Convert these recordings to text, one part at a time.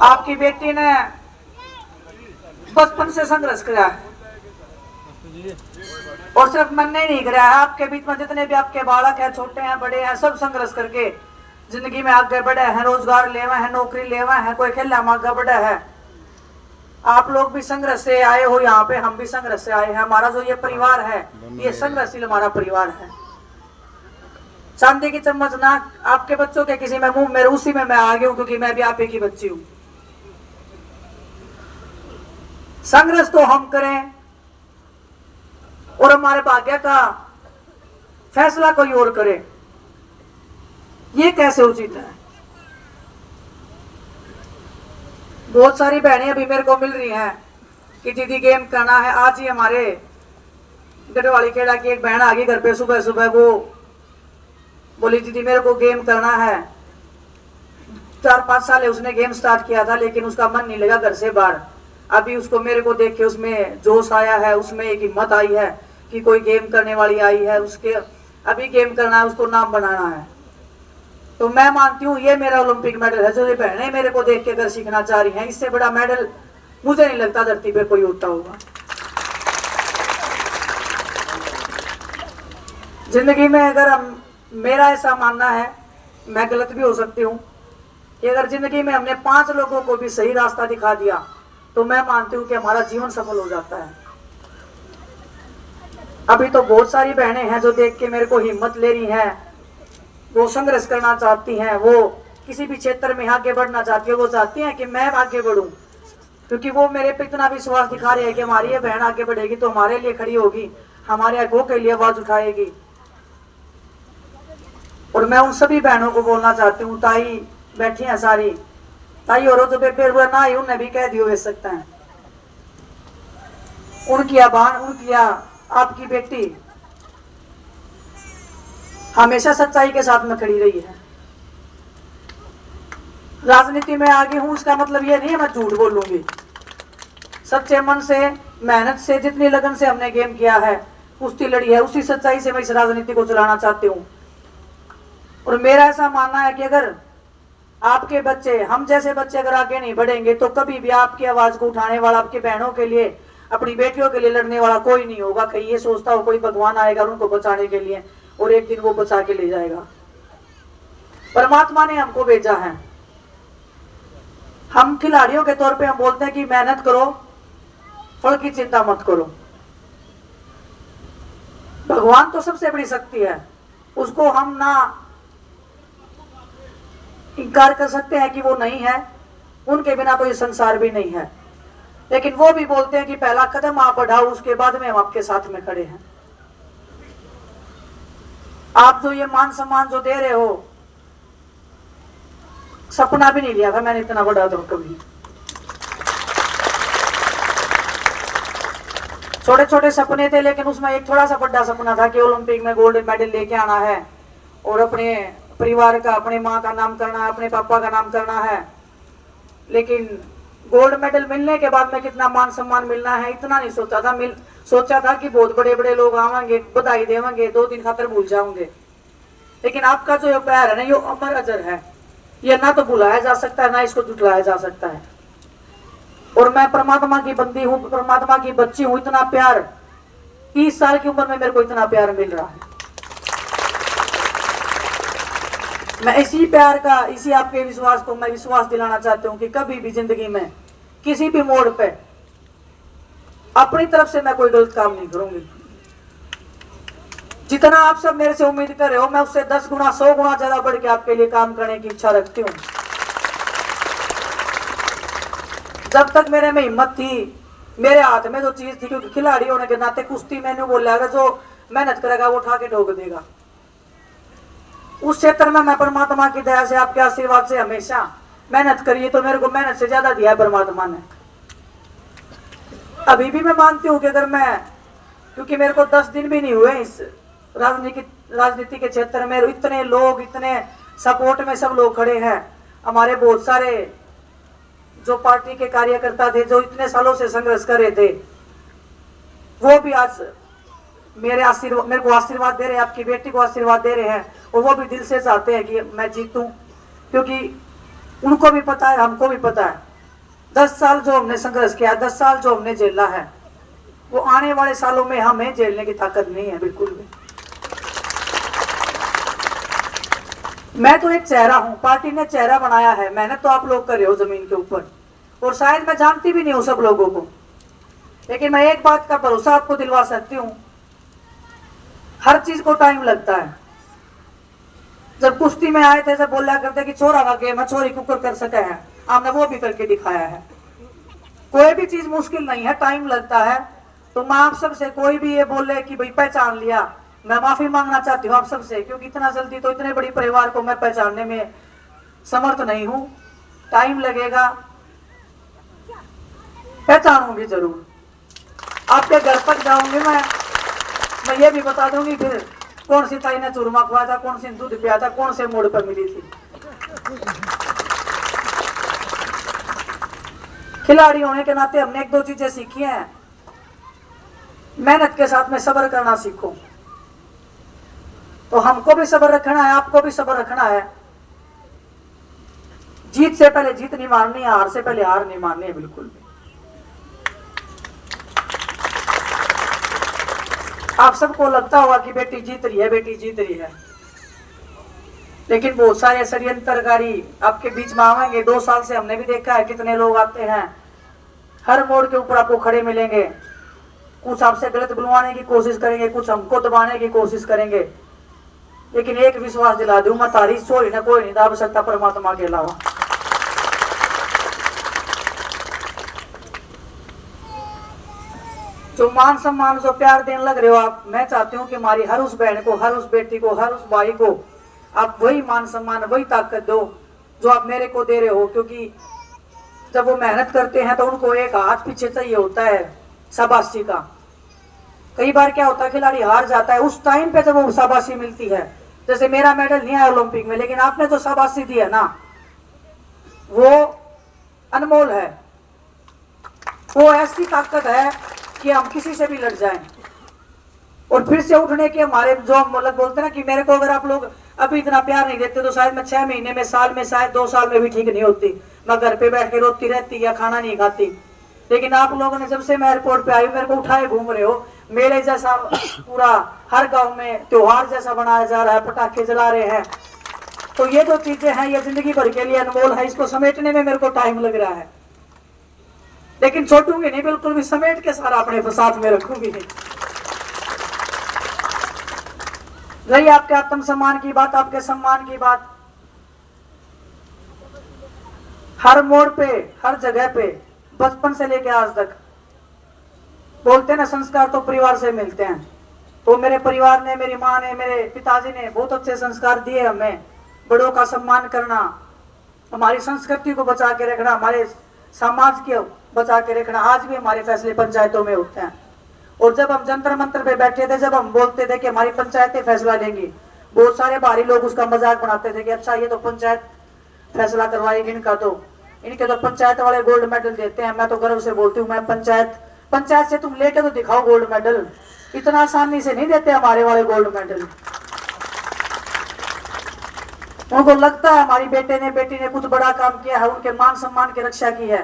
आपकी बेटी ने बचपन से संघर्ष किया है और सिर्फ मन ने नहीं किया है, आपके बीच में जितने भी आपके बालक हैं, छोटे हैं बड़े हैं, सब संघर्ष करके जिंदगी में आगे बढ़े हैं, रोजगार लेवा है, नौकरी लेवा है, कोई खेला में आगे बढ़ा है। आप लोग भी संघर्ष से आए हो यहाँ पे, हम भी संघर्ष से आए हैं। हमारा जो ये परिवार है ये संघर्षशील हमारा परिवार है। चांदी की चम्मच ना आपके बच्चों के किसी में मुंह मेरे उसी में मैं आ गया हूं, क्योंकि मैं भी आप ही की बच्ची हूं। संघर्ष तो हम करें और हमारे भाग्य का फैसला कोई और करे, ये कैसे उचित है। बहुत सारी बहनें अभी मेरे को मिल रही हैं कि दीदी गेम करना है। आज ही हमारे गढ़वाली खेड़ा की एक बहन आ गई घर पे सुबह सुबह, वो बोली दीदी मेरे को गेम करना है। 4-5 साल उसने गेम स्टार्ट किया था लेकिन उसका मन नहीं लगा घर से बाहर। अभी उसको मेरे को देख के उसमें जोश आया है, उसमें एक हिम्मत आई है कि कोई गेम करने वाली आई है, उसके अभी गेम करना है, उसको नाम बनाना है। तो मैं मानती हूँ ये मेरा ओलंपिक मेडल है जो ये बहनें मेरे को देख के अगर सीखना चाह रही हैं। इससे बड़ा मेडल मुझे नहीं लगता धरती पे कोई होता होगा। जिंदगी में अगर मेरा ऐसा मानना है, मैं गलत भी हो सकती हूँ, कि अगर जिंदगी में हमने 5 लोगों को भी सही रास्ता दिखा दिया तो मैं मानती हूँ कि हमारा जीवन सफल हो जाता है। अभी तो बहुत सारी बहनें हैं जो देख के मेरे को हिम्मत ले रही हैं, वो संघर्ष करना चाहती हैं, वो किसी भी क्षेत्र में आगे बढ़ना चाहती है, वो चाहती हैं कि मैं आगे बढ़ूं, क्योंकि वो मेरे पे इतना विश्वास दिखा रही है कि हमारी ये बहन आगे बढ़ेगी तो हमारे लिए खड़ी होगी, हमारे अगुओं के लिए आवाज उठाएगी। और मैं उन सभी बहनों को बोलना चाहती हूँ, ताई बैठी हैं सारी, ताई और जो बेबे हुआ ना ही उन्हें भी कह दियो भेज सकते हैं। उनकी आबान, उनकी आपकी बेटी हमेशा सच्चाई के साथ में खड़ी रही है। राजनीति में आगे हूं इसका मतलब ये नहीं है मैं झूठ बोलूंगी। सच्चे मन से, मेहनत से, जितनी लगन से हमने गेम किया है, कुश्ती लड़ी है, उसी सच्चाई से मैं इस राजनीति को चलाना चाहती हूँ। और मेरा ऐसा मानना है कि अगर आपके बच्चे, हम जैसे बच्चे अगर आगे नहीं बढ़ेंगे तो कभी भी आपकी आवाज को उठाने वाला, आपकी बहनों के लिए, अपनी बेटियों के लिए लड़ने वाला कोई नहीं होगा। कहीं ये सोचता हो कोई भगवान आएगा उनको बचाने के लिए और एक दिन वो बचा के ले जाएगा। परमात्मा ने हमको भेजा है। हम खिलाड़ियों के तौर पे हम बोलते हैं कि मेहनत करो, फल की चिंता मत करो। भगवान तो सबसे बड़ी शक्ति है, उसको हम ना इनकार कर सकते हैं कि वो नहीं है, उनके बिना तो ये संसार भी नहीं है। लेकिन वो भी बोलते हैं कि पहला कदम आप बढ़ाओ, उसके बाद में हम आपके साथ में खड़े हैं। आप जो ये मान सम्मान जो दे रहे हो, सपना भी नहीं लिया था मैंने इतना बड़ा तो कभी। छोटे छोटे सपने थे लेकिन उसमें एक थोड़ा सा बड़ा सपना था कि ओलंपिक में गोल्ड मेडल लेके आना है और अपने परिवार का, अपने माँ का नाम करना है, अपने पापा का नाम करना है। लेकिन गोल्ड मेडल मिलने के बाद में कितना मान सम्मान मिलना है इतना नहीं सोचा था। सोचा था कि बहुत बड़े बड़े लोग आवेंगे, बधाई देवेंगे, 2 दिन खातर भूल जाओगे। लेकिन आपका जो ये प्यार है ना, ये अमर अजर है, ये ना तो भुलाया जा सकता है ना इसको जुटलाया जा सकता है। और मैं परमात्मा की बंदी हूँ, परमात्मा की बच्ची हूँ। इतना प्यार 30 साल की उम्र में मेरे को इतना प्यार मिल रहा है। मैं इसी प्यार का, इसी आपके विश्वास को मैं विश्वास दिलाना चाहती हूँ कि कभी भी जिंदगी में किसी भी मोड़ पे अपनी तरफ से मैं कोई गलत काम नहीं करूंगी। जितना आप सब मेरे से उम्मीद कर रहे हो, मैं उससे 10 गुना 100 गुना ज्यादा बढ़ के आपके लिए काम करने की इच्छा रखती हूँ। जब तक मेरे में हिम्मत थी, मेरे हाथ में जो चीज थी, क्योंकि खिलाड़ी होने के नाते कुश्ती मैंने बोला अगर जो मेहनत करेगा वो उठा के ठोक देगा। उस क्षेत्र में मैं परमात्मा की दया से, आपके आशीर्वाद से हमेशा मेहनत करिए तो मेरे को मेहनत से ज्यादा दिया है परमात्मा ने। अभी भी मैं मानती हूँ कि अगर मैं, क्योंकि मेरे को 10 दिन भी नहीं हुए इस राजनीति के क्षेत्र में, इतने लोग, इतने सपोर्ट में सब लोग खड़े हैं। हमारे बहुत सारे जो पार्टी के कार्यकर्ता थे, जो इतने सालों से संघर्ष कर रहे थे, वो भी आज मेरे को आशीर्वाद दे रहे हैं, आपकी बेटी को आशीर्वाद दे रहे हैं। और वो भी दिल से चाहते हैं कि मैं जीतूं, क्योंकि उनको भी पता है, हमको भी पता है 10 साल जो हमने संघर्ष किया, 10 साल जो हमने झेला है, वो आने वाले सालों में हमें झेलने की ताकत नहीं है बिल्कुल भी। मैं तो एक चेहरा हूं, पार्टी ने चेहरा बनाया है, मेहनत तो आप लोग कर रहे हो जमीन के ऊपर, और शायद मैं जानती भी नहीं हूं सब लोगों को, लेकिन मैं एक बात का भरोसा आपको दिलवा सकती हूं, हर चीज को टाइम लगता है। जब कुश्ती में आए थे, जब बोला करते कि छोरा का गेम है, छोरी कुकर कर सके है, हमने वो भी करके दिखाया है। कोई भी चीज मुश्किल नहीं है, टाइम लगता है। तो मैं आप सबसे, कोई भी ये बोले कि भाई पहचान लिया, मैं माफी मांगना चाहती हूँ आप सबसे, क्योंकि इतना जल्दी तो इतने बड़ी परिवार को मैं पहचानने में समर्थ नहीं हूँ, टाइम लगेगा, पहचानूंगी जरूर। आपके घर तक जाऊंगी मैं ये भी बता दूंगी फिर कौन सी ताई ने चूरमा खुआ था, कौन सी दूध पिया था, कौन से मोड़ पर मिली थी। खिलाड़ी होने के नाते हमने एक दो चीजें सीखी हैं। मेहनत के साथ में सब्र करना सीखो। तो हमको भी सब्र रखना है, आपको भी सब्र रखना है। जीत से पहले जीत नहीं मारनी है, हार से पहले हार नहीं मारनी है बिल्कुल भी। आप सबको लगता होगा कि बेटी जीत रही है, बेटी जीत रही है, लेकिन बहुत सारे षड्यंत्रकारी आपके बीच में आएंगे। 2 साल से हमने भी देखा है कितने लोग आते हैं, हर मोड़ के ऊपर आपको खड़े मिलेंगे, कुछ आपसे गलत बुलवाने की कोशिश करेंगे, कुछ हमको दबाने की कोशिश करेंगे, लेकिन एक विश्वास दिला दूं, मैं तारीफ छोड़ी ना कोई नहीं दाब सकता परमात्मा के अलावा। जो मान सम्मान, जो प्यार देने लग रहे हो आप, मैं चाहती हूँ कि हमारी हर उस बहन को, हर उस बेटी को, हर उस भाई को आप वही मान सम्मान, वही ताकत दो जो आप मेरे को दे रहे हो। क्योंकि जब वो मेहनत करते हैं तो उनको एक हाथ पीछे चाहिए होता है शाबाशी का। कई बार क्या होता है, खिलाड़ी हार जाता है, उस टाइम पे जब वो शाबाशी मिलती है, जैसे मेरा मेडल नहीं आया ओलंपिक में, लेकिन आपने जो शाबाशी दी है ना, वो अनमोल है। वो ऐसी ताकत है कि हम किसी से भी लड़ जाएं और फिर से उठने के हमारे, जो हम मतलब बोलते हैं ना कि मेरे को अगर आप लोग अभी इतना प्यार नहीं देते तो शायद मैं 6 महीने में, साल में, शायद 2 साल में भी ठीक नहीं होती, मैं घर पे बैठ के रोती रहती या खाना नहीं खाती। लेकिन आप लोगों ने जब से मैं एयरपोर्ट पे आई, मेरे को उठाए घूम रहे हो, मेले जैसा पूरा हर गांव में त्योहार जैसा बनाया जा रहा है, पटाखे जला रहे हैं। तो ये जो चीजें हैं ये जिंदगी भर के लिए अनमोल है, इसको समेटने में मेरे को टाइम लग रहा है, लेकिन छोड़ूंगी नहीं बिल्कुल भी, समेट के सारा अपने साथ में रखूंगी। रही आपके आत्म सम्मान की बात, आपके सम्मान की बात, हर मोड़ पे, हर जगह पे, बचपन से लेके आज तक बोलते हैं ना, संस्कार तो परिवार से मिलते हैं। तो मेरे परिवार ने, मेरी माँ ने, मेरे पिताजी ने बहुत अच्छे संस्कार दिए हमें। बड़ों का सम्मान करना, हमारी संस्कृति को बचा के रखना, हमारे समाज को बचा के रखना, आज भी हमारे फैसले पंचायतों में होते हैं। और जब हम जंतर मंतर पे बैठे थे, जब हम बोलते थे कि हमारी पंचायतें फैसला लेंगी, बहुत सारे बाहरी लोग उसका मजाक बनाते थे कि अच्छा ये तो पंचायत फैसला करवाएगी, इनके तो पंचायत वाले गोल्ड मेडल देते हैं। मैं तो गर्व से बोलती हूँ, मैं पंचायत से तुम लेके तो दिखाओ गोल्ड मेडल, इतना आसानी से नहीं देते हमारे वाले गोल्ड मेडल। उनको लगता है हमारी बेटी ने कुछ बड़ा काम किया है, उनके मान सम्मान की रक्षा की है,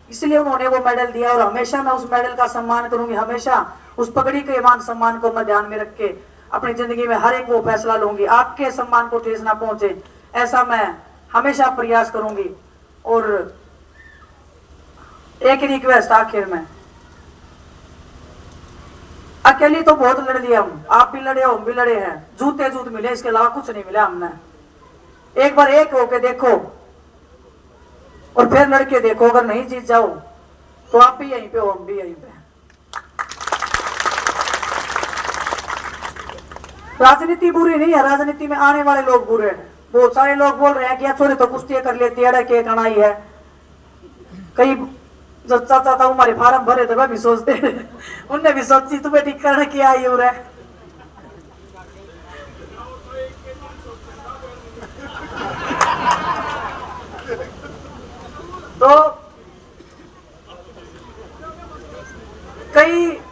इसलिए उन्होंने वो मेडल दिया। और हमेशा मैं उस मेडल का सम्मान करूंगी, हमेशा उस पगड़ी के मान सम्मान को मैं ध्यान में रख के अपनी जिंदगी में हर एक वो फैसला लूंगी, आपके सम्मान को ठेस ना पहुंचे, ऐसा मैं हमेशा प्रयास करूंगी। और एक रिक्वेस्ट आखिर में, अकेली तो बहुत लड़ लिया हम, आप भी लड़े हो, हम भी लड़े हैं, जूते मिले, इसके अलावा कुछ नहीं मिला हमने। एक बार एक होके देखो और फिर लड़के देखो, अगर नहीं जीत जाओ तो आप भी यहीं पे हो, हम भी यहीं पे। राजनीति बुरी नहीं है, राजनीति में आने वाले लोग बुरे हैं। बहुत सारे लोग बोल रहे हैं कि छोरे तो कुश्ती कर लेती है, के कनाई है। कई जो चाचा था हमारे फार्म भरे थे, वह भी सोचते उनने भी सोची तुम्हें ठीक करने की आई हो रहा है। तो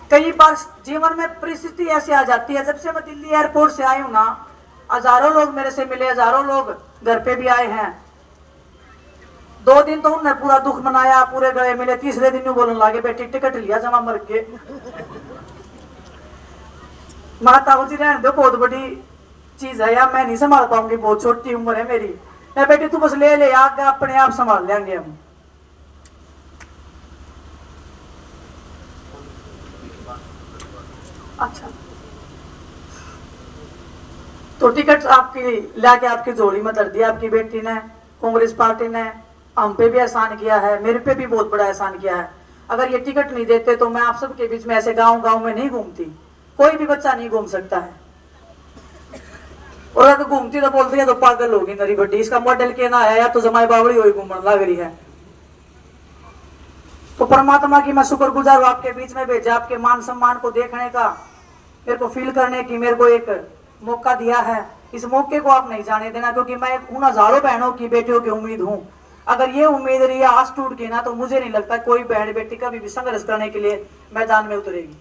कई बार जीवन में परिस्थिति ऐसी आ जाती है। जब से मैं दिल्ली एयरपोर्ट से आई हूं ना, हजारों लोग मेरे से मिले, हजारों लोग घर पे भी आए हैं। 2 दिन तो उन्होंने पूरा दुख मनाया, पूरे गए मिले। तीसरे दिन बोलने लगे बेटी टिकट लिया जमा मर के। माता जी रहने दो, बहुत बड़ी चीज है यार, मैं नहीं संभाल पाऊंगी, बहुत छोटी उम्र है मेरी। मैं बेटी तू बस ले ले आगे, अपने आप संभाल लेंगे हम। अच्छा, तो टिकट आपकी लाके आपकी झोली में धर दिया आपकी बेटी ने। कांग्रेस पार्टी ने हम पे भी एहसान किया है, मेरे पे भी बहुत बड़ा एहसान किया है। अगर ये टिकट नहीं देते तो मैं आप सबके बीच में ऐसे गांव गांव में नहीं घूमती, कोई भी बच्चा नहीं घूम सकता है। और अगर घूमती तो बोलती है तो पागल होगी नरी बड्डी, इसका मॉडल के ना आया या तो जमाई बावड़ी हुई घूमने लग रही है। तो परमात्मा की मैं शुक्रगुजार हूं, आपके बीच में भेजा, आपके मान सम्मान को देखने का, मेरे को फील करने की मेरे को एक मौका दिया है। इस मौके को आप नहीं जाने देना, क्योंकि मैं उन हजारों बहनों की बेटियों की उम्मीद हूं। अगर ये उम्मीद रही आज टूट गई ना, तो मुझे नहीं लगता कोई बहन बेटी कभी भी संघर्ष करने के लिए मैदान में उतरेगी।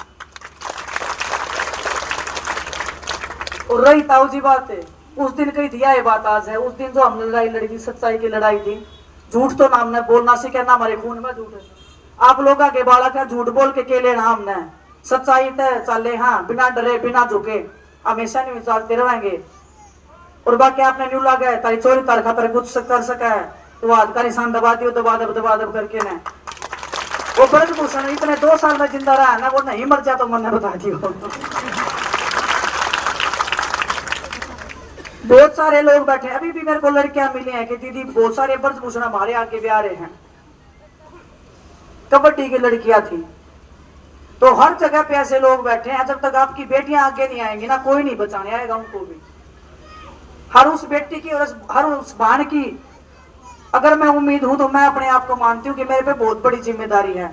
और रही ताऊ जी बात है, उस दिन कही थी ये बात आज है। उस दिन जो हमने लड़ाई लड़ी थी, सच्चाई की लड़ाई थी, झूठ तो ना हमने बोलना सीखा, ना हमारे खून में झूठ है। आप लोग आगे बालक है, झूठ बोल के लेना हमने, सच्चाई तय चले, हाँ बिना डरे बिना झुके हमेशा नहीं चलते रहेंगे। और बाकी आपने न्यू लगा है तारी चोरी तार खातर कुछ कर सका है तो वो हाथ का निशान दबा दियो, दबा दब करके ने। वो ब्रजभूषण इतने 2 साल में जिंदा रहा है ना, वो नहीं मर जाता तो मैंने बता दियो। बहुत सारे लोग बैठे, अभी भी मेरे को लड़कियां मिली हैं कि दीदी बहुत सारे ब्रजभूषण हमारे आगे भी आ रहे हैं। कबड्डी की लड़कियां थी, तो हर जगह पे ऐसे लोग बैठे हैं। जब तक आपकी बेटियां आगे नहीं आएंगी ना, कोई नहीं बचाने आएगा उनको भी। हर उस बेटी की और हर उस बहन की अगर मैं उम्मीद हूं तो मैं अपने आप को मानती हूं कि मेरे पे बहुत बड़ी जिम्मेदारी है।